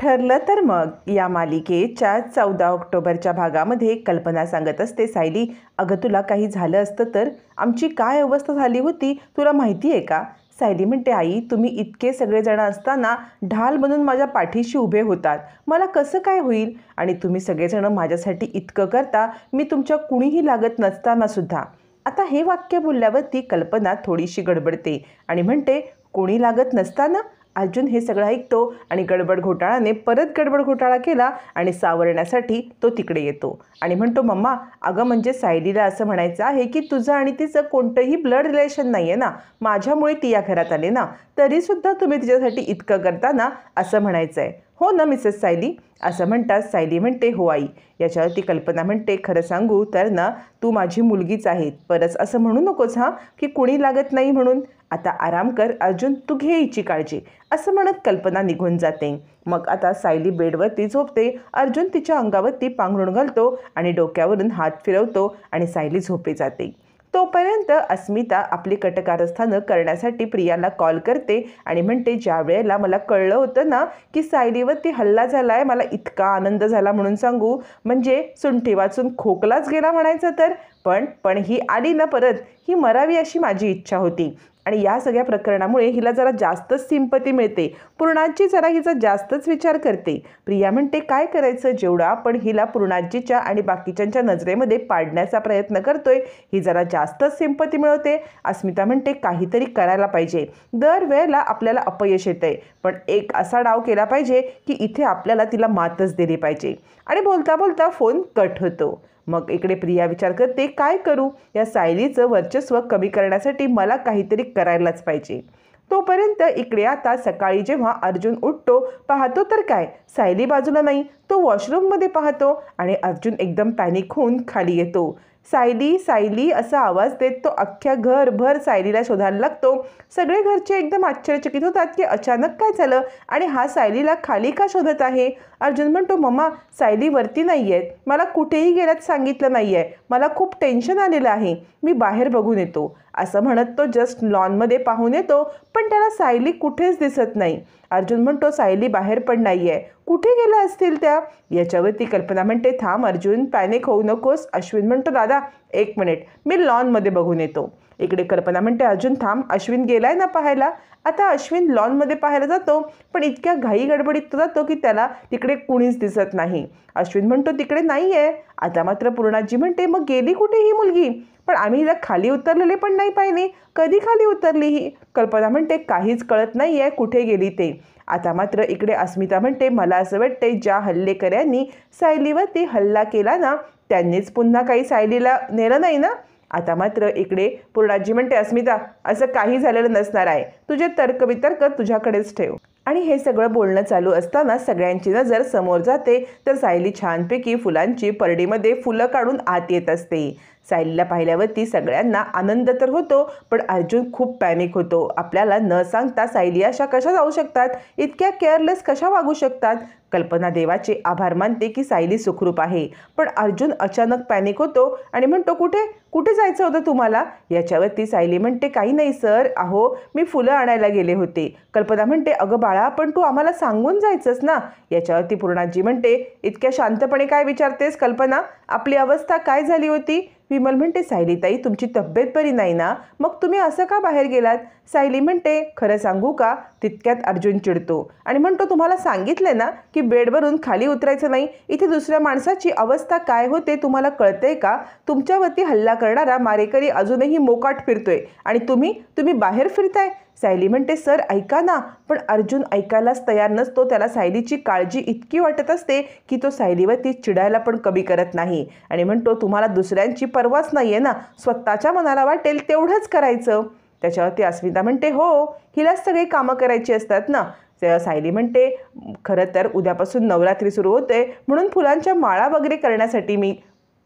ठरलं तर मग या मालिकेच्या 14 ऑक्टोबरच्या भागामध्ये कल्पना सांगत असते, सायली अगं तुला काही झालं असतं तर आमची काय अवस्था झाली होती तुला माहिती आहे का? सायली म्हणते, आई तुम्ही इतके सगळेजण असताना ढाल बनून माझ्या पाठीशी उभे होतात, मला कसं काय होईल? आणि तुम्ही सगळेजण माझ्यासाठी इतकं करता, मी तुमच्या कुणीही लागत नसताना सुद्धा. आता हे वाक्य बोलल्यावरती कल्पना थोडीशी गडबडते आणि म्हणते, कोणी लागत नसताना? अर्जुन हे सगळं ऐकतो आणि गडबड घोटाळाने परत गडबड घोटाळा केला आणि सावरण्यासाठी तो तिकडे येतो आणि म्हणतो, मम्मा अगं म्हणजे सायलीला असं म्हणायचं आहे की तुझं आणि तिचं कोणतंही ब्लड रिलेशन नाही आहे ना, माझ्यामुळे ती या घरात आले ना, तरीसुद्धा तुम्ही तिच्यासाठी इतकं करता ना, असं म्हणायचं आहे हो ना मिसेस सायली? असं म्हणतात सायली म्हणते, हो आई. याच्यावरती कल्पना म्हणते, खरं सांगू तर ना तू माझी मुलगीच आहे, परत असं म्हणू नकोस हां की कुणी लागत नाही म्हणून. आता आराम कर अर्जुन, तू घे हिची काळजी, असं म्हणत कल्पना निघून जाते. मग आता सायली बेडवरती झोपते, अर्जुन तिच्या अंगावरती पांघरूण घालतो आणि डोक्यावरून हात फिरवतो आणि सायली झोपे जाते. तोपर्यंत अस्मिता आपली कटकारस्थानं करण्यासाठी प्रियाला कॉल करते आणि म्हणते, ज्या वेळेला मला कळलं होतं ना की सायलीवरती हल्ला झाला आहे, मला इतका आनंद झाला म्हणून सांगू, म्हणजे सुंठी वाचून खोकलाच गेला म्हणायचं तर. पण ही आली ना परत, ही मरावी अशी माझी इच्छा होती आणि या सगळ्या प्रकरणामुळे हिला जरा जास्तच सिंपती मिळते, पूर्णाजी जरा हिचा जास्तच विचार करते. प्रिया म्हणते, काय करायचं, जेवढं आपण हिला पूर्णाजीच्या आणि बाकीच्यांच्या नजरेमध्ये पाडण्याचा प्रयत्न करतोय, ही जरा जास्तच सिंपती मिळवते. अस्मिता म्हणते, काहीतरी करायला पाहिजे, दरवेळेला आपल्याला अपयश येतंय, पण एक असा डाव केला पाहिजे की इथे आपल्याला तिला मातच दिली पाहिजे. आणि बोलता बोलता फोन कट होतो. मग इकडे प्रिया विचार करते, काय करू, या सायलीचं वर्चस्व कमी करण्यासाठी मला काहीतरी करायलाच पाहिजे. तोपर्यंत इकडे आता सकाळी जेव्हा अर्जुन उठतो, पाहतो तर काय, सायली बाजूला नाही. तो वॉशरूममध्ये पाहतो आणि अर्जुन एकदम पॅनिक होऊन खाली येतो. सायली सायली असा आवाज देत तो अख्ख्या घरभर सायलीला शोधायला लागतो. सगळे घरचे एकदम आश्चर्यचकित होतात की अचानक काय झालं आणि हा सायलीला खाली का शोधत आहे. अर्जुन म्हणतो, मम्मा सायली वरती नाही आहेत, मला कुठेही गेल्यात सांगितलं नाही आहे, मला खूप टेन्शन आलेलं आहे, मी बाहेर बघून येतो. असं म्हणत तो जस्ट लॉनमध्ये पाहून येतो, पण त्याला सायली कुठेच दिसत नाही. अर्जुन म्हणतो, सायली बाहेर पण नाही आहे, कुठे गेल्या असतील त्या? याच्यावरती कल्पना म्हणते, थांब अर्जुन, पॅनिक होऊ नकोस. अश्विन म्हणतो, दादा 1 मिनिट, मी लॉनमध्ये बघून येतो. इकडे कल्पना म्हणते, अर्जुन थांब, अश्विन गेलाय ना पाहायला. आता अश्विन लॉनमध्ये पाहायला जातो, पण इतक्या घाई गडबडीत जातो की त्याला तिकडे कुणीच दिसत नाही. अश्विन म्हणतो, तिकडे नाही आहे. आता मात्र पूर्णाजी म्हणते, मग गेली कुठे ही मुलगी? पण आम्ही हिला खाली उतरलेले पण नाही पाहिले, कधी खाली उतरली ही? कल्पना म्हणते, काहीच कळत नाही आहे कुठे गेली ते. आता मात्र इकडे अस्मिता म्हणते, मला असं वाटते ज्या हल्लेकऱ्यांनी सायलीवरती हल्ला केला ना, त्यांनीच पुन्हा काही सायलीला नेलं नाही ना. आता मात्र इकडे पूर्णाजी म्हणते, अस्मिता असं काही झालेलं नसणार आहे, तुझे तर्कवितर्क तुझ्याकडेच ठेव. आणि हे सगळं बोलणं चालू असताना सगळ्यांची नजर समोर जाते तर सायली छानपैकी फुलांची परडीमध्ये फुलं काढून आत येत असते. सायलीला पाहिल्यावरती सगळ्यांना आनंद तर होतो, पण अर्जुन खूप पॅनिक होतो. आपल्याला न सांगता सायली अशा कशा जाऊ शकतात, इतक्या केअरलेस कशा वागू शकतात? कल्पना देवाचे आभार मानते की सायली सुखरूप आहे, पण अर्जुन अचानक पॅनिक होतो आणि म्हणतो, कुठे कुठे जायचं होतं तुम्हाला? याच्यावरती सायली म्हणते, काही नाही सर, अहो मी फुलं आणायला गेले होते. कल्पना म्हणते, अगं बाळा, पण तू आम्हाला सांगून जायचंस ना. याच्यावरती पूर्णाजी म्हणते, इतक्या शांतपणे काय विचारतेस कल्पना, आपली अवस्था काय झाली होती? विमल म्हणते, सायलीताई तुमची तब्येत बरी नाही ना, मग तुम्ही असं का बाहेर गेलात? सायली म्हणते, खरं सांगू का? तितक्यात अर्जुन चिडतो आणि म्हणतो, तुम्हाला सांगितले ना की बेडवरून खाली उतरायचं नाही, इथे दुसऱ्या माणसाची अवस्था काय होते तुम्हाला कळतंय का? तुमच्यावरती हल्ला करणारा मारेकरी अजूनही मोकाट फिरतोय आणि तुम्ही बाहेर फिरताय. सायली म्हणते, सर ऐका ना. पण अर्जुन ऐकायलाच तयार नसतो. त्याला सायलीची काळजी इतकी वाटत असते की तो सायलीवरती चिडायला पण कमी करत नाही आणि म्हणतो, तुम्हाला दुसऱ्यांची पर्वाच नाही आहे ना, स्वतःच्या मनाला वाटेल तेवढंच करायचं. त्याच्यावरती अस्मिता म्हणते, हो हिलाच सगळी कामं करायची असतात ना. सायली म्हणते, खरं तर उद्यापासून नवरात्री सुरू होते म्हणून फुलांच्या माळा वगैरे करण्यासाठी मी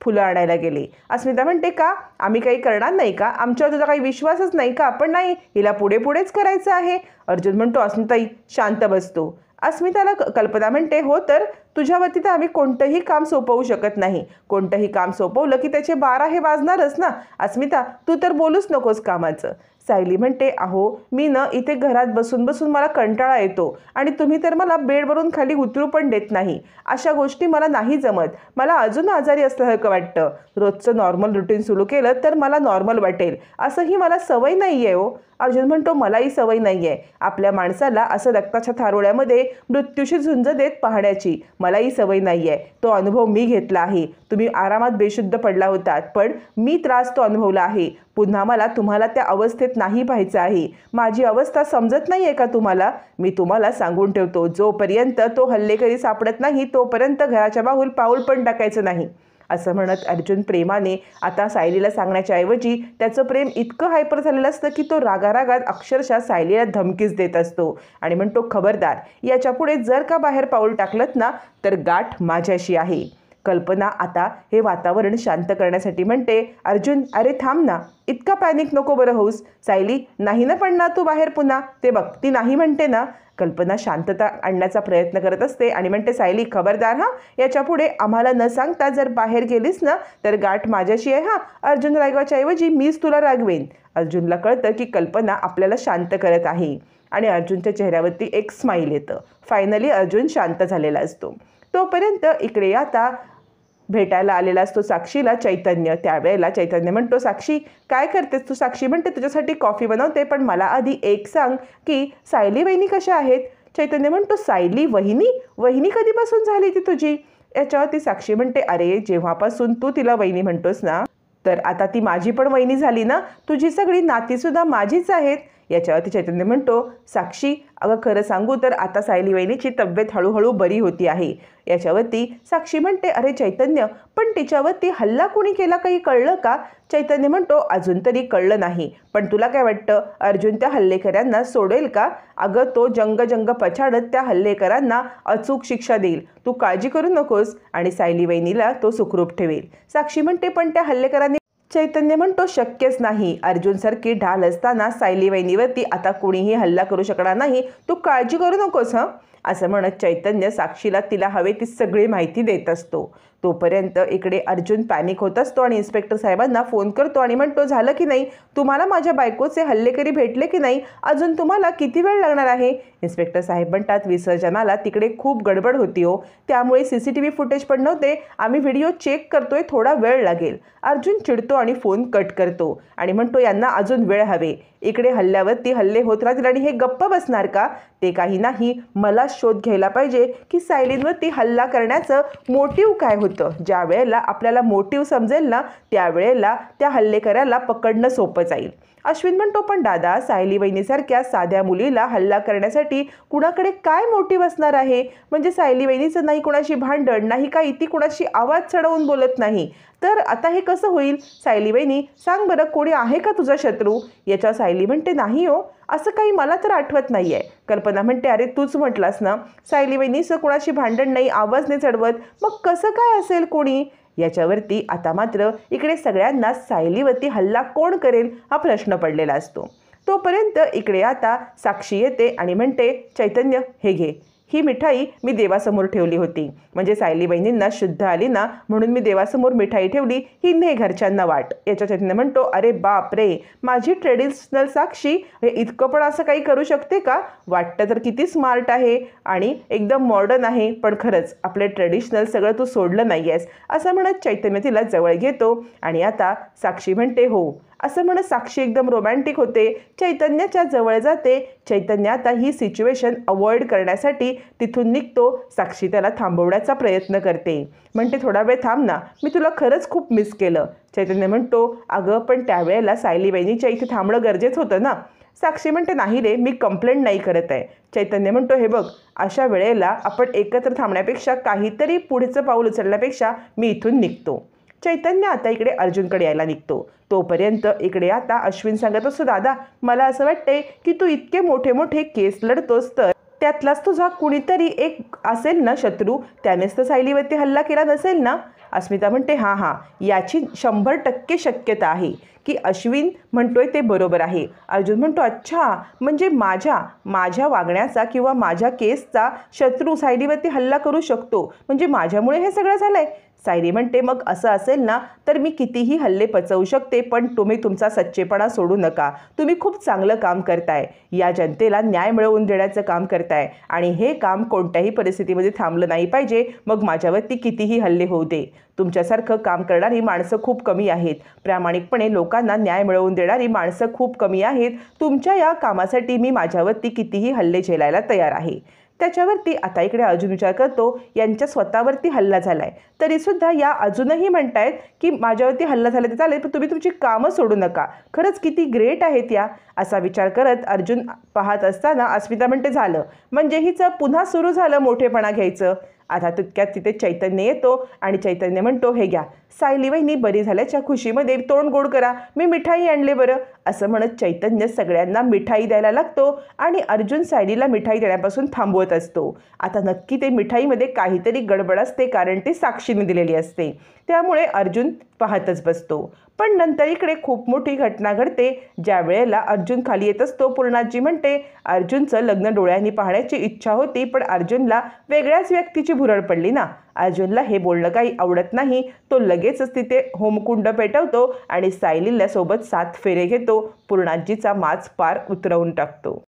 फुलं आणायला गेले. अस्मिता म्हणते, का आम्ही काही करणार नाही का? आमच्यावर तुझा काही विश्वासच नाही का? पण नाही, हिला पुढेच करायचं आहे. अर्जुन म्हणतो, अस्मिताई शांत बसतो. अस्मिताला कल्पना म्हणते, हो तर तुझ्यावरती तर आम्ही कोणतंही काम सोपवू शकत नाही, कोणतंही काम सोपवलं की त्याचे 12 हे वाजणारच ना. अस्मिता तू तर बोलूच नकोस कामाचं. सायली म्हणते, अहो मी न इथे घरात बसून बसून मला कंटाळा येतो आणि तुम्ही तर मला बेडवरून खाली उतरू पण देत नाही. अशा गोष्टी मला नाही जमत. मला अजून आजारी असल्यासारखं वाटतं. रोजचं नॉर्मल रुटीन सुरू केलं तर मला नॉर्मल वाटेल, असंही मला सवय नाही आहे हो. अर्जुन म्हणतो, मलाही सवय नाही आहे आपल्या माणसाला असं रक्ताच्या थारोळ्यामध्ये मृत्यूशी झुंज देत पाहण्याची. मलाही सवय नाही आहे. तो अनुभव मी घेतला आहे. तुम्ही आरामात बेशुद्ध पडला होतात, पण मी त्रास तो अनुभवला आहे. पुन्हा मला तुम्हाला त्या अवस्थेत नाही पाहायचं आहे. माझी अवस्था समजत नाही आहे का तुम्हाला? मी तुम्हाला सांगून ठेवतो, जोपर्यंत तो हल्लेकरी सापडत नाही तोपर्यंत घराच्या बाहेर पाऊल पण टाकायचं नाही. असं म्हणत अर्जुन प्रेमाने आता सायलीला सांगण्याच्या ऐवजी त्याचं प्रेम इतकं हायपर झालेलं असतं की तो रागारागात अक्षरशः सायलीला धमकीच देत असतो आणि म्हणतो, खबरदार, याच्या पुढे जर का बाहेर पाऊल टाकलत ना तर गाठ माझ्याशी आहे. कल्पना आता हे वातावरण शांत करण्यासाठी म्हणते, अर्जुन अरे थांब ना, इतका पॅनिक नको बरं होऊस. सायली नाही ना पडणार तू बाहेर पुन्हा, ते बघ ती नाही म्हणते ना. कल्पना शांतता आणण्याचा प्रयत्न करत असते आणि म्हणते, सायली खबरदार हां, याच्या पुढे आम्हाला न सांगता जर बाहेर गेलीस ना तर गाठ माझ्याशी आहे हां. अर्जुन रागवायच्या ऐवजी मीच तुला रागवेन. अर्जुनला कळतं की कल्पना आपल्याला शांत करत आहे आणि अर्जुनच्या चेहऱ्यावरती एक स्माईल येतं. फायनली अर्जुन शांत झालेला असतो. तोपर्यंत इकडे आता भेटायला आलेला असतो साक्षीला चैतन्य. त्यावेळेला चैतन्य म्हणतो, साक्षी काय करतेस तू? साक्षी म्हणते, तुझ्यासाठी कॉफी बनवते, पण मला आधी एक सांग की सायली वहिनी कशा आहेत? चैतन्य म्हणतो, सायली वहिनी? वहिनी कधीपासून झाली ती तुझी? याच्यावरती साक्षी म्हणते, अरे जेव्हापासून तू तिला वहिनी म्हणतोस ना तर आता ती माझी पण वहिनी झाली ना. तुझी सगळी नातीसुद्धा माझीच आहेत. याच्यावरती चैतन्य म्हणतो, साक्षी अगं खरं सांगू तर आता सायली वहिनीची तब्येत हळूहळू बरी होती आहे. याच्यावरती साक्षी म्हणते, अरे चैतन्य पण तिच्यावरती हल्ला कोणी केला काही कळलं का? चैतन्य म्हणतो, अजून तरी कळलं नाही, पण तुला काय वाटतं अर्जुन त्या हल्लेकऱ्यांना सोडेल का? अगं तो जंग पछाडत त्या हल्लेकरांना अचूक शिक्षा देईल. तू काळजी करू नकोस आणि सायली वहिनीला तो सुखरूप ठेवेल. साक्षी म्हणते, पण त्या हल्लेकरांनी. चैतन्य म्हणतो, शक्यच नाही. अर्जुनसारखी ढाल असताना सायली वहिनीवरती आता कोणीही हल्ला करू शकणार नाही. तू काळजी करू नकोस हं. असं म्हणत चैतन्य साक्षीला तिला हवे ती सगळी माहिती देत असतो. तोपर्यंत इकडे अर्जुन पॅनिक होत असतो आणि इन्स्पेक्टर साहेबांना फोन करतो आणि म्हणतो, झालं की नाही? तुम्हाला माझ्या बायकोचे हल्लेकरी भेटले की नाही? अजून तुम्हाला किती वेळ लागणार आहे? इन्स्पेक्टर साहेब म्हणतात, विसर्जनाला तिकडे खूप गडबड होती हो, त्यामुळे CCTV फुटेज पण नव्हते. आम्ही व्हिडिओ चेक करतोय, थोडा वेळ लागेल. अर्जुन चिडतो आणि फोन कट करतो आणि म्हणतो, यांना अजून वेळ हवे. इकडे हल्ल्यावरती हल्ले होत राहतील आणि हे गप्प बसणार का? ते काही नाही, मला शोध घ्यायला पाहिजे की सायलींवरती हल्ला करण्याचं मोटिव्ह काय होतं. ज्या वेळेला आपल्याला मोटिव्ह समजेल ना त्यावेळेला त्या हल्लेकऱ्याला पकडणं सोपं जाईल. अश्विन म्हणतो, पण दादा सायली वहिनीसारख्या साध्या मुलीला हल्ला करण्यासाठी कुणाकडे काय मोटिव्ह असणार आहे? म्हणजे सायली वहिनीचं नाही कुणाशी भांडण नाही काही, ती कुणाशी आवाज चढवून बोलत नाही, तर आता हे कसं होईल? सायली वहिनी सांग बरं, कोणी आहे का तुझा शत्रू? याच्या सायली म्हणते, नाही हो, असं काही मला तर आठवत नाही आहे. कल्पना म्हणते, अरे तूच म्हटलास ना सायली वहिनीचं कुणाशी भांडण नाही, आवाज नाही चढवत, मग कसं काय असेल कोणी? याच्यावरती आता मात्र इकडे सगळ्यांना सायलीवरती हल्ला कोण करेल हा प्रश्न पडलेला असतो. तोपर्यंत इकडे आता साक्षी येते आणि म्हणते, चैतन्य हे घे, ही मिठाई मी देवासमोर ठेवली होती, म्हणजे सायली बहिणींना शुद्ध आली ना म्हणून मी देवासमोर मिठाई ठेवली, ही ने घरच्यांना वाट. याच्या चैतन्य म्हणतो, अरे बाप रे, माझी ट्रेडिशनल साक्षी हे इतकं पण असं काही करू शकते का? वाटतं तर किती स्मार्ट आहे आणि एकदम मॉडर्न आहे, पण खरंच आपले ट्रेडिशनल सगळं तू सोडलं नाही आहेस. असं म्हणत चैतन्य तिला जवळ घेतो आणि आता साक्षी म्हणते, हो. असं म्हणत साक्षी एकदम रोमॅन्टिक होते, चैतन्याच्या जवळ जाते. चैतन्य आता ही सिच्युएशन अवॉइड करण्यासाठी तिथून निघतो. साक्षी त्याला थांबवण्याचा प्रयत्न करते, म्हणते, थोडा वेळ थांब ना, मी तुला खरंच खूप मिस केलं. चैतन्य म्हणतो, अगं पण त्यावेळेला सायली वहिनीच्या इथे थांबणं गरजेचं होतं ना. साक्षी म्हणते, नाही रे, मी कंप्लेंट नाही करत आहे. चैतन्य म्हणतो, हे बघ, अशा वेळेला आपण एकत्र थांबण्यापेक्षा काहीतरी पुढचं पाऊल उचलण्यापेक्षा मी इथून निघतो. चैतन्य आता इकडे अर्जुनकडे यायला निघतो. तोपर्यंत इकडे आता अश्विन सांगत असतो, दादा मला असं वाटतंय की तू इतके मोठे मोठे केस लढतोस तर त्यातलाच तुझा कुणीतरी एक असेल ना शत्रू, त्यानेच तर सायलीवरती हल्ला केला नसेल ना. अस्मिता म्हणते, हां, याची 100% शक्यता आहे की अश्विन म्हणतोय ते बरोबर आहे. अर्जुन म्हणतो अच्छा, म्हणजे माझ्या वागण्याचा किंवा माझ्या केसचा शत्रू सायलीवरती हल्ला करू शकतो, म्हणजे माझ्यामुळे हे सगळं झालंय. सायली म्हणते मग असं असेल ना तर मी कितीही हल्ले पचवू शकते, पण तुम्ही तुमचा सच्चेपणा सोडू नका. तुम्ही खूप चांगलं काम करताय, या जनतेला न्याय मिळवून देण्याचं काम करताय आणि हे काम कोणत्याही परिस्थितीमध्ये थांबलं नाही पाहिजे, मग माझ्यावरती कितीही हल्ले होऊ दे. तुमच्यासारखं काम करणारी माणसं खूप कमी आहेत, प्रामाणिकपणे लोकांना न्याय मिळवून देणारी माणसं खूप कमी आहेत. तुमच्या या कामासाठी मी माझ्यावरती कितीही हल्ले झेलायला तयार आहे. त्याच्यावरती आता इकडे अर्जुन विचार करतो यांच्या स्वतःवरती हल्ला झालाय, तरीसुद्धा या अजूनही म्हणतायत की माझ्यावरती हल्ला झाला तर चालेल, पण तुम्ही तुमची कामं सोडू नका. खरंच किती ग्रेट आहेत या, असा विचार करत अर्जुन पाहत असताना अस्मिता म्हणते झालं, म्हणजे हिचं पुन्हा सुरू झालं मोठेपणा घ्यायचं. आता तितक्यात तिथे चैतन्य येतो आणि चैतन्य म्हणतो हे घ्या, सायली वहिनी बरी झाल्याच्या खुशीमध्ये तोंड गोड करा, मी मिठाई आणले बरं. असं म्हणत चैतन्य सगळ्यांना मिठाई द्यायला लागतो आणि अर्जुन सायलीला मिठाई देण्यापासून थांबवत असतो. आता नक्की ते मिठाईमध्ये काहीतरी गडबड असते, कारण ती साक्षीने दिलेली असते, त्यामुळे अर्जुन पाहतच बसतो. पण नंतर इकडे खूप मोठी घटना घडते. ज्या वेळेला अर्जुन खाली येत असतो, पूर्णाजी म्हणते अर्जुनचं लग्न डोळ्यांनी पाहण्याची इच्छा होती, पण अर्जुनला वेगळ्याच व्यक्तीची भुरळ पडली ना. अर्जुनला हे बोलणं काही आवडत नाही. तो लगेचच तिथे होमकुंड पेटवतो आणि सायलीला सोबत 7 फेरे घेतो. पूर्णाजीचा माज पार उतरवून टाकतो.